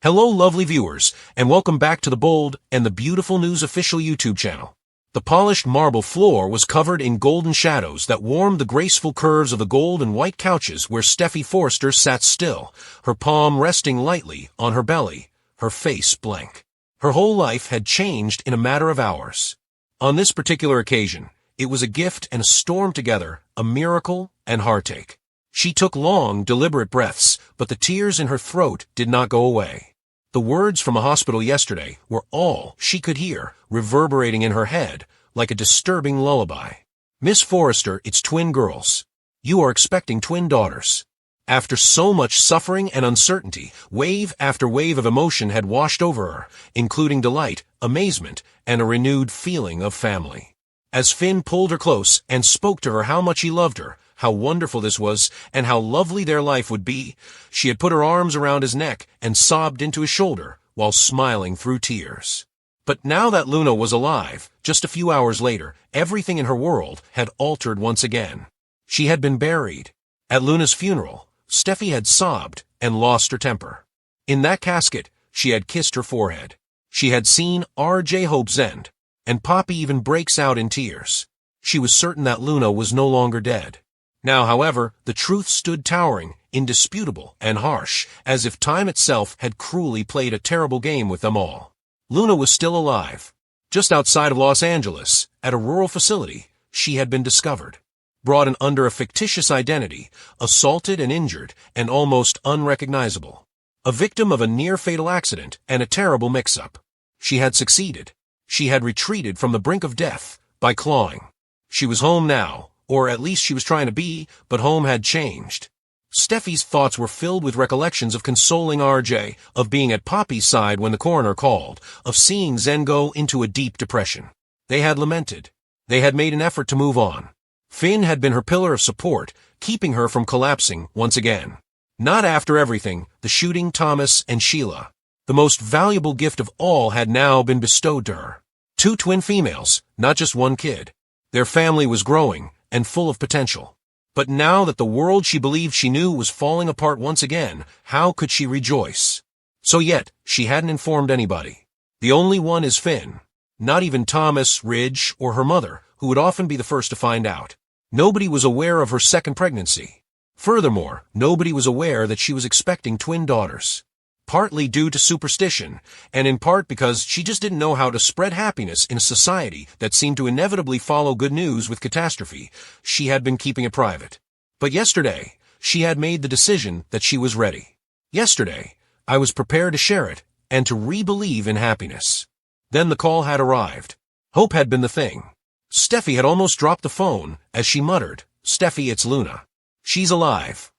Hello lovely viewers, and welcome back to the Bold and the Beautiful News official YouTube channel. The polished marble floor was covered in golden shadows that warmed the graceful curves of the gold and white couches where Steffi Forrester sat still, her palm resting lightly on her belly, her face blank. Her whole life had changed in a matter of hours. On this particular occasion, it was a gift and a storm together, a miracle and heartache. She took long, deliberate breaths, but the tears in her throat did not go away. The words from a hospital yesterday were all she could hear, reverberating in her head like a disturbing lullaby. Miss Forrester, it's twin girls. You are expecting twin daughters. After so much suffering and uncertainty, wave after wave of emotion had washed over her, including delight, amazement, and a renewed feeling of family. As Finn pulled her close and spoke to her how much he loved her, how wonderful this was, and how lovely their life would be, she had put her arms around his neck and sobbed into his shoulder while smiling through tears. But now that Luna was alive, just a few hours later, everything in her world had altered once again. She had been buried. At Luna's funeral, Steffi had sobbed and lost her temper. In that casket, she had kissed her forehead. She had seen R.J. Hope's end, and Poppy even breaks out in tears. She was certain that Luna was no longer dead. Now, however, the truth stood towering, indisputable and harsh, as if time itself had cruelly played a terrible game with them all. Luna was still alive. Just outside of Los Angeles, at a rural facility, she had been discovered. Brought in under a fictitious identity, assaulted and injured, and almost unrecognizable. A victim of a near-fatal accident and a terrible mix-up. She had succeeded. She had retreated from the brink of death by clawing. She was home now. Or at least she was trying to be, but home had changed. Steffi's thoughts were filled with recollections of consoling RJ, of being at Poppy's side when the coroner called, of seeing Zen go into a deep depression. They had lamented. They had made an effort to move on. Finn had been her pillar of support, keeping her from collapsing once again. Not after everything, the shooting, Thomas, and Sheila. The most valuable gift of all had now been bestowed to her. 2 twin females, not just one kid. Their family was growing and full of potential. But now that the world she believed she knew was falling apart once again, how could she rejoice? So yet, she hadn't informed anybody. The only one is Finn. Not even Thomas, Ridge, or her mother, who would often be the first to find out. Nobody was aware of her second pregnancy. Furthermore, nobody was aware that she was expecting twin daughters. Partly due to superstition, and in part because she just didn't know how to spread happiness in a society that seemed to inevitably follow good news with catastrophe, she had been keeping it private. But yesterday, she had made the decision that she was ready. Yesterday, I was prepared to share it, and to re-believe in happiness. Then the call had arrived. Hope had been the thing. Steffi had almost dropped the phone as she muttered, "Steffi, it's Luna. She's alive."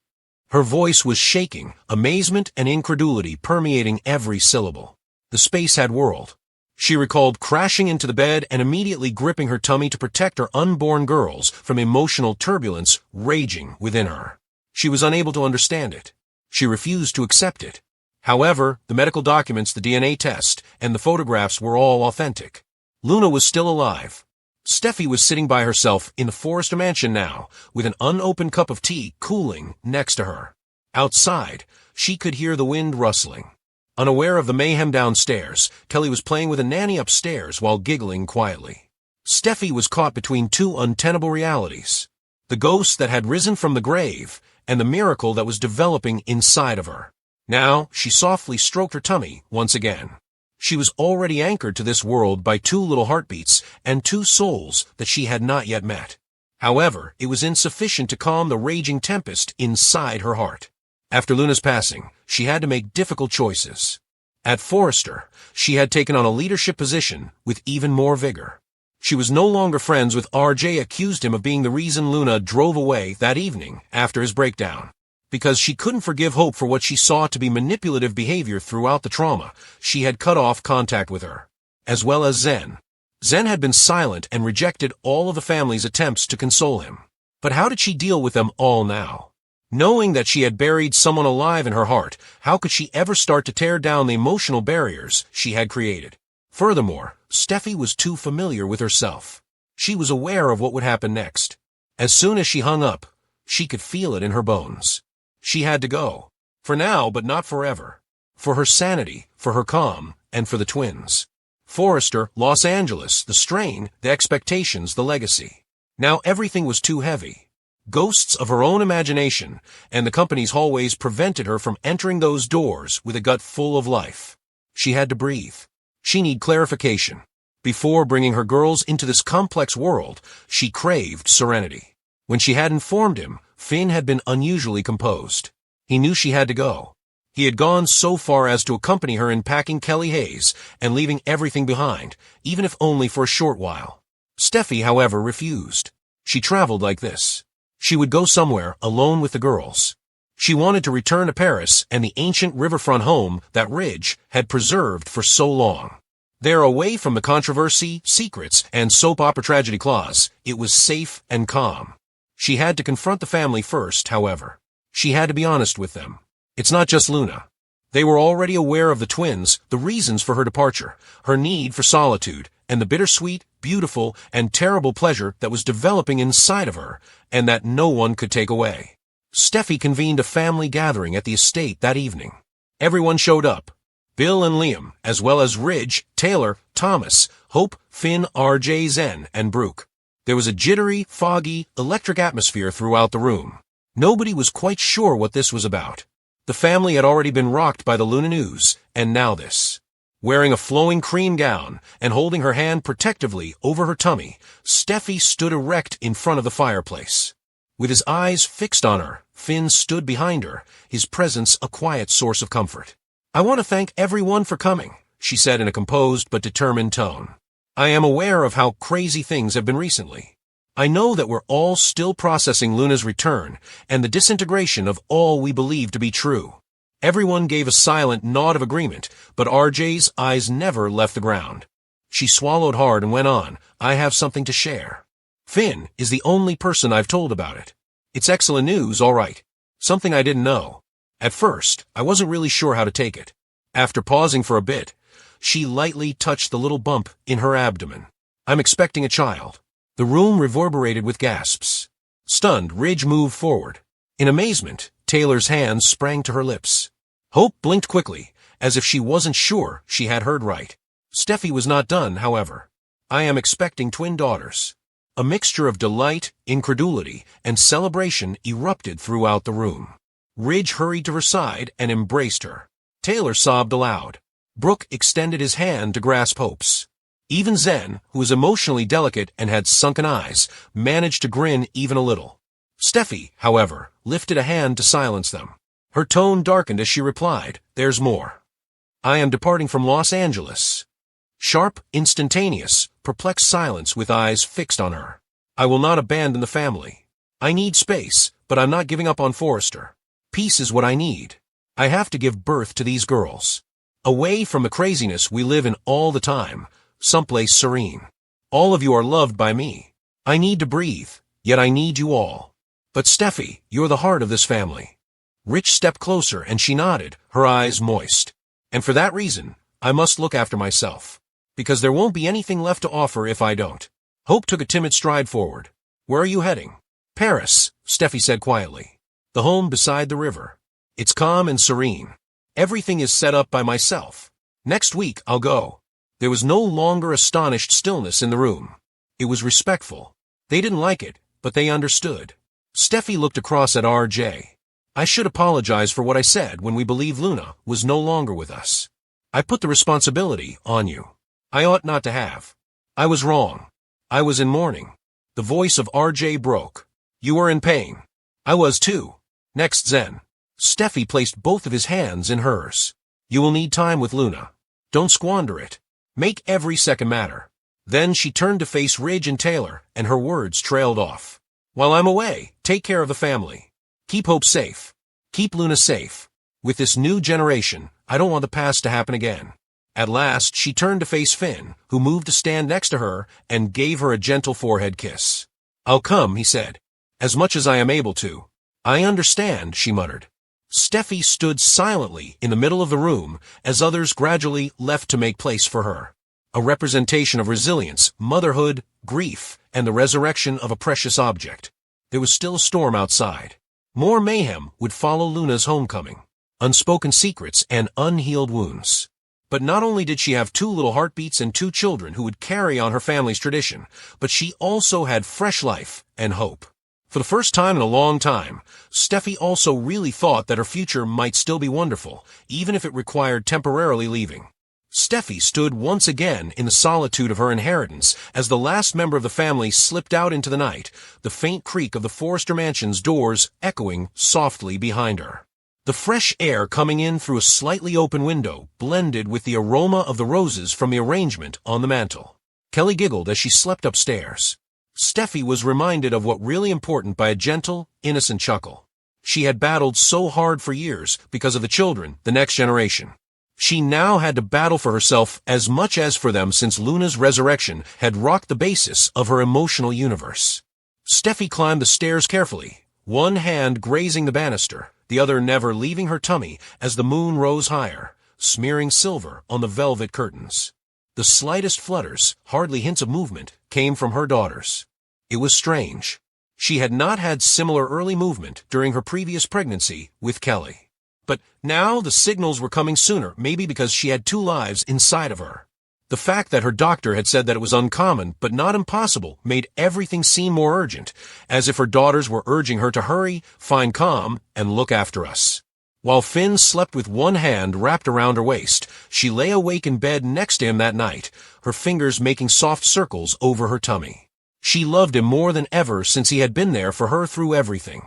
Her voice was shaking, amazement and incredulity permeating every syllable. The space had whirled. She recalled crashing into the bed and immediately gripping her tummy to protect her unborn girls from emotional turbulence raging within her. She was unable to understand it. She refused to accept it. However, the medical documents, the DNA test, and the photographs were all authentic. Luna was still alive. Steffi was sitting by herself in the Forrester mansion now, with an unopened cup of tea cooling next to her. Outside, she could hear the wind rustling. Unaware of the mayhem downstairs, Kelly was playing with a nanny upstairs while giggling quietly. Steffi was caught between 2 untenable realities. The ghost that had risen from the grave, and the miracle that was developing inside of her. Now, she softly stroked her tummy once again. She was already anchored to this world by 2 little heartbeats and 2 souls that she had not yet met. However, it was insufficient to calm the raging tempest inside her heart. After Luna's passing, she had to make difficult choices. At Forrester, she had taken on a leadership position with even more vigor. She was no longer friends with RJ, accused him of being the reason Luna drove away that evening after his breakdown. Because she couldn't forgive Hope for what she saw to be manipulative behavior throughout the trauma, she had cut off contact with her. As well as Zen. Zen had been silent and rejected all of the family's attempts to console him. But how did she deal with them all now? Knowing that she had buried someone alive in her heart, how could she ever start to tear down the emotional barriers she had created? Furthermore, Steffi was too familiar with herself. She was aware of what would happen next. As soon as she hung up, she could feel it in her bones. She had to go. For now, but not forever. For her sanity, for her calm, and for the twins. Forrester, Los Angeles, the strain, the expectations, the legacy. Now everything was too heavy. Ghosts of her own imagination and the company's hallways prevented her from entering those doors with a gut full of life. She had to breathe. She needed clarification. Before bringing her girls into this complex world, she craved serenity. When she had informed him, Finn had been unusually composed. He knew she had to go. He had gone so far as to accompany her in packing Kelly Hayes and leaving everything behind, even if only for a short while. Steffi, however, refused. She traveled like this. She would go somewhere alone with the girls. She wanted to return to Paris and the ancient riverfront home that Ridge had preserved for so long. There, away from the controversy, secrets, and soap opera tragedy clause, it was safe and calm. She had to confront the family first, however. She had to be honest with them. It's not just Luna. They were already aware of the twins, the reasons for her departure, her need for solitude, and the bittersweet, beautiful, and terrible pleasure that was developing inside of her, and that no one could take away. Steffi convened a family gathering at the estate that evening. Everyone showed up. Bill and Liam, as well as Ridge, Taylor, Thomas, Hope, Finn, RJ, Zen, and Brooke. There was a jittery, foggy, electric atmosphere throughout the room. Nobody was quite sure what this was about. The family had already been rocked by the Luna news, and now this. Wearing a flowing cream gown and holding her hand protectively over her tummy, Steffi stood erect in front of the fireplace. With his eyes fixed on her, Finn stood behind her, his presence a quiet source of comfort. "I want to thank everyone for coming," she said in a composed but determined tone. "I am aware of how crazy things have been recently. I know that we're all still processing Luna's return and the disintegration of all we believe to be true." Everyone gave a silent nod of agreement, but RJ's eyes never left the ground. She swallowed hard and went on, "I have something to share. Finn is the only person I've told about it. It's excellent news, all right. Something I didn't know. At first, I wasn't really sure how to take it." After pausing for a bit, she lightly touched the little bump in her abdomen. "I'm expecting a child." The room reverberated with gasps. Stunned, Ridge moved forward. In amazement, Taylor's hands sprang to her lips. Hope blinked quickly, as if she wasn't sure she had heard right. Steffi was not done, however. "I am expecting twin daughters." A mixture of delight, incredulity, and celebration erupted throughout the room. Ridge hurried to her side and embraced her. Taylor sobbed aloud. Brooke extended his hand to grasp Hope's. Even Zen, who was emotionally delicate and had sunken eyes, managed to grin even a little. Steffi, however, lifted a hand to silence them. Her tone darkened as she replied, "There's more. I am departing from Los Angeles." Sharp, instantaneous, perplexed silence with eyes fixed on her. "I will not abandon the family. I need space, but I'm not giving up on Forrester. Peace is what I need. I have to give birth to these girls. Away from the craziness we live in all the time, someplace serene. All of you are loved by me. I need to breathe, yet I need you all. But Steffi, you're the heart of this family." Rich stepped closer and she nodded, her eyes moist. "And for that reason, I must look after myself. Because there won't be anything left to offer if I don't." Hope took a timid stride forward. "Where are you heading?" "Paris," Steffi said quietly. "The home beside the river. It's calm and serene. Everything is set up by myself. Next week, I'll go." There was no longer astonished stillness in the room. It was respectful. They didn't like it, but they understood. Steffi looked across at RJ. "I should apologize for what I said when we believed Luna was no longer with us. I put the responsibility on you. I ought not to have. I was wrong. I was in mourning." The voice of RJ broke. "You were in pain. I was too." Next, Zen. Steffi placed both of his hands in hers. "You will need time with Luna. Don't squander it. Make every second matter." Then she turned to face Ridge and Taylor, and her words trailed off. "While I'm away, take care of the family. Keep Hope safe. Keep Luna safe. With this new generation, I don't want the past to happen again." At last, she turned to face Finn, who moved to stand next to her and gave her a gentle forehead kiss. "I'll come," he said. "As much as I am able to." "I understand," she muttered. Steffi stood silently in the middle of the room as others gradually left to make place for her. A representation of resilience, motherhood, grief, and the resurrection of a precious object. There was still a storm outside. More mayhem would follow Luna's homecoming. unspoken secrets, and unhealed wounds. But not only did she have 2 little heartbeats and 2 children who would carry on her family's tradition, but she also had fresh life and hope. For the first time in a long time, Steffi also really thought that her future might still be wonderful, even if it required temporarily leaving. Steffi stood once again in the solitude of her inheritance as the last member of the family slipped out into the night, the faint creak of the Forrester mansion's doors echoing softly behind her. The fresh air coming in through a slightly open window blended with the aroma of the roses from the arrangement on the mantel. Kelly giggled as she slept upstairs. Steffi was reminded of what really important by a gentle, innocent chuckle. She had battled so hard for years because of the children, the next generation. She now had to battle for herself as much as for them, since Luna's resurrection had rocked the basis of her emotional universe. Steffi climbed the stairs carefully, one hand grazing the banister, the other never leaving her tummy as the moon rose higher, smearing silver on the velvet curtains. The slightest flutters, hardly hints of movement, came from her daughters. It was strange. She had not had similar early movement during her previous pregnancy with Kelly. But now the signals were coming sooner, maybe because she had 2 lives inside of her. The fact that her doctor had said that it was uncommon but not impossible made everything seem more urgent, as if her daughters were urging her to hurry, find calm, and look after us. While Finn slept with one hand wrapped around her waist, she lay awake in bed next to him that night, her fingers making soft circles over her tummy. She loved him more than ever since he had been there for her through everything.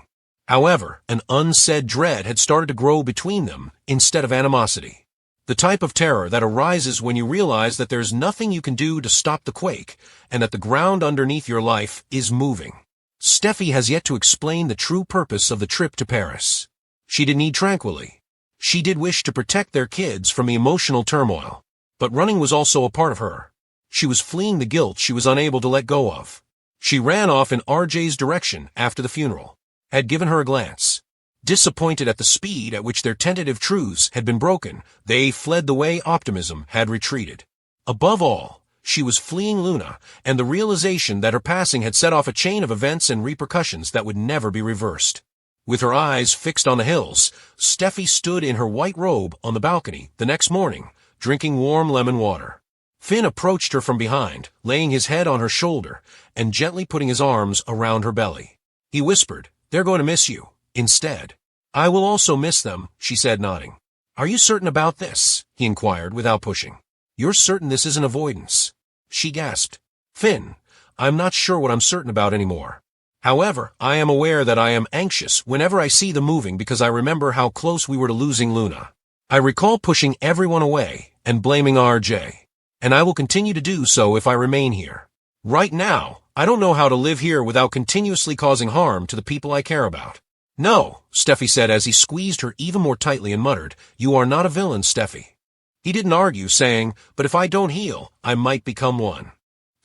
However, an unsaid dread had started to grow between them instead of animosity. The type of terror that arises when you realize that there's nothing you can do to stop the quake, and that the ground underneath your life is moving. Steffi has yet to explain the true purpose of the trip to Paris. She did need tranquility. She did wish to protect their kids from the emotional turmoil. But running was also a part of her. She was fleeing the guilt she was unable to let go of. She ran off in RJ's direction after the funeral, had given her a glance. Disappointed at the speed at which their tentative truths had been broken, they fled the way optimism had retreated. Above all, she was fleeing Luna, and the realization that her passing had set off a chain of events and repercussions that would never be reversed. With her eyes fixed on the hills, Steffi stood in her white robe on the balcony the next morning, drinking warm lemon water. Finn approached her from behind, laying his head on her shoulder, and gently putting his arms around her belly. He whispered, "They're going to miss you." Instead, "I will also miss them," she said, nodding. "Are you certain about this?" he inquired without pushing. "You're certain this isn't avoidance?" She gasped. "Finn, I'm not sure what I'm certain about anymore. However, I am aware that I am anxious whenever I see them moving because I remember how close we were to losing Luna. I recall pushing everyone away and blaming RJ, and I will continue to do so if I remain here. Right now, I don't know how to live here without continuously causing harm to the people I care about." "No," Steffi said as he squeezed her even more tightly and muttered, "You are not a villain, Steffi." He didn't argue, saying, "But if I don't heal, I might become one."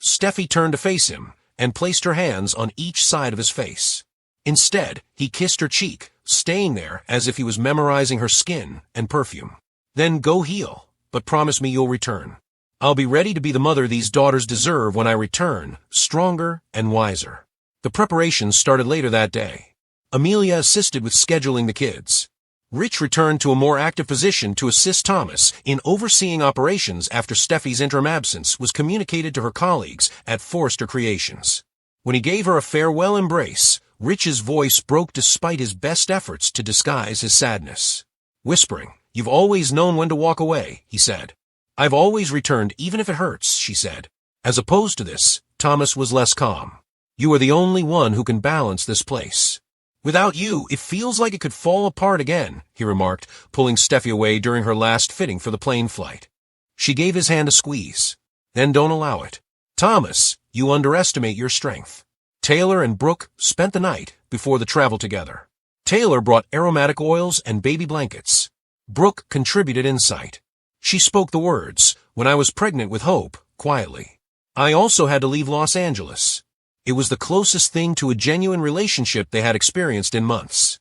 Steffi turned to face him and placed her hands on each side of his face. Instead, he kissed her cheek, staying there as if he was memorizing her skin and perfume. "Then go heal, but promise me you'll return. I'll be ready to be the mother these daughters deserve when I return, stronger and wiser." The preparations started later that day. Amelia assisted with scheduling the kids. Rich returned to a more active position to assist Thomas in overseeing operations after Steffi's interim absence was communicated to her colleagues at Forrester Creations. When he gave her a farewell embrace, Rich's voice broke despite his best efforts to disguise his sadness. Whispering, "You've always known when to walk away," he said. "I've always returned even if it hurts," she said. As opposed to this, Thomas was less calm. "You are the only one who can balance this place. Without you, it feels like it could fall apart again," he remarked, pulling Steffi away during her last fitting for the plane flight. She gave his hand a squeeze. "Then don't allow it. Thomas, you underestimate your strength." Taylor and Brooke spent the night before the travel together. Taylor brought aromatic oils and baby blankets. Brooke contributed insight. She spoke the words, "When I was pregnant with Hope," quietly. "I also had to leave Los Angeles." It was the closest thing to a genuine relationship they had experienced in months.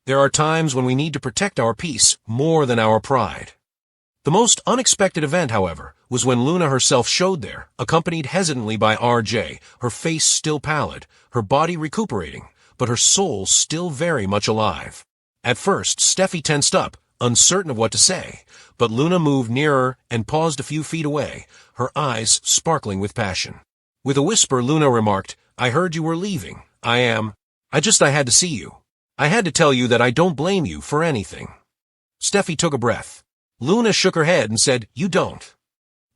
There are times when we need to protect our peace more than our pride. The most unexpected event, however, was when Luna herself showed there, accompanied hesitantly by RJ, her face still pallid, her body recuperating, but her soul still very much alive. At first, Steffi tensed up, uncertain of what to say, but Luna moved nearer and paused a few feet away, her eyes sparkling with passion. With a whisper, Luna remarked, "I heard you were leaving. I had to see you. I had to tell you that I don't blame you for anything." Steffi took a breath. Luna shook her head and said, "You don't."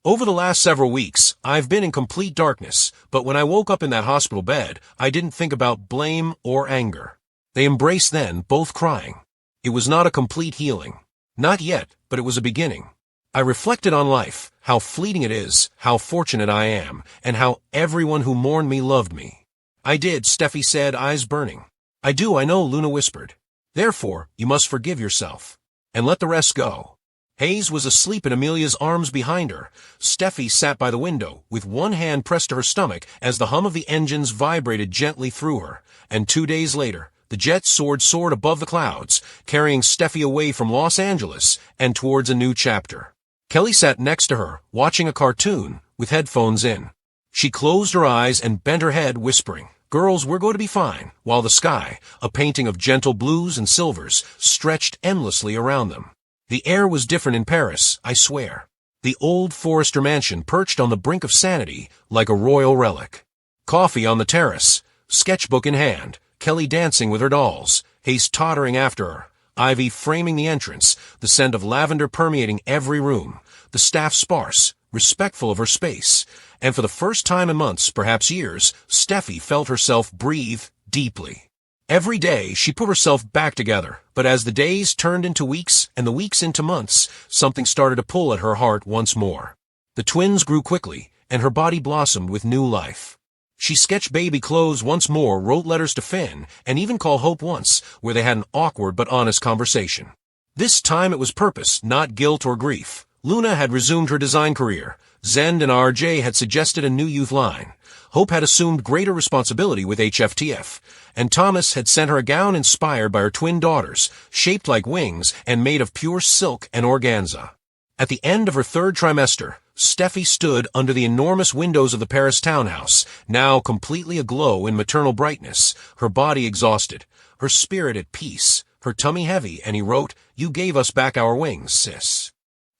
"Over the last several weeks, I've been in complete darkness, but when I woke up in that hospital bed, I didn't think about blame or anger." They embraced then, both crying. It was not a complete healing. Not yet, but it was a beginning. I reflected on life, how fleeting it is, how fortunate I am, and how everyone who mourned me loved me. "I did," Steffi said, eyes burning. "I do, I know," Luna whispered. "Therefore, you must forgive yourself. And let the rest go." Hayes was asleep in Amelia's arms behind her. Steffi sat by the window, with one hand pressed to her stomach as the hum of the engines vibrated gently through her. And 2 days later, the jet soared above the clouds, carrying Steffi away from Los Angeles and towards a new chapter. Kelly sat next to her, watching a cartoon, with headphones in. She closed her eyes and bent her head, whispering, "Girls, we're going to be fine," while the sky, a painting of gentle blues and silvers, stretched endlessly around them. The air was different in Paris, I swear. The old Forrester mansion perched on the brink of sanity, like a royal relic. Coffee on the terrace, sketchbook in hand, Kelly dancing with her dolls, Hayes tottering after her, Ivy framing the entrance, the scent of lavender permeating every room, the staff sparse, respectful of her space, and for the first time in months, perhaps years, Steffi felt herself breathe deeply. Every day she put herself back together, but as the days turned into weeks and the weeks into months, something started to pull at her heart once more. The twins grew quickly, and her body blossomed with new life. She sketched baby clothes once more, wrote letters to Finn, and even called Hope once, where they had an awkward but honest conversation. This time it was purpose, not guilt or grief. Luna had resumed her design career. Zend and RJ had suggested a new youth line. Hope had assumed greater responsibility with HFTF, and Thomas had sent her a gown inspired by her twin daughters, shaped like wings and made of pure silk and organza. At the end of her 3rd trimester, Steffi stood under the enormous windows of the Paris townhouse, now completely aglow in maternal brightness, her body exhausted, her spirit at peace, her tummy heavy, and he wrote, "You gave us back our wings, sis."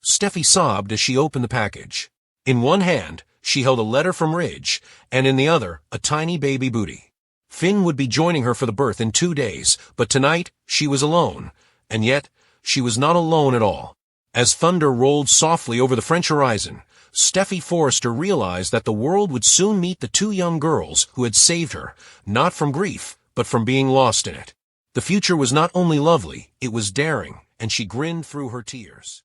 Steffi sobbed as she opened the package. In one hand, she held a letter from Ridge, and in the other, a tiny baby booty. Finn would be joining her for the birth in 2 days, but tonight she was alone, and yet she was not alone at all. As thunder rolled softly over the French horizon, Steffi Forrester realized that the world would soon meet the 2 young girls who had saved her, not from grief, but from being lost in it. The future was not only lovely, it was daring, and she grinned through her tears.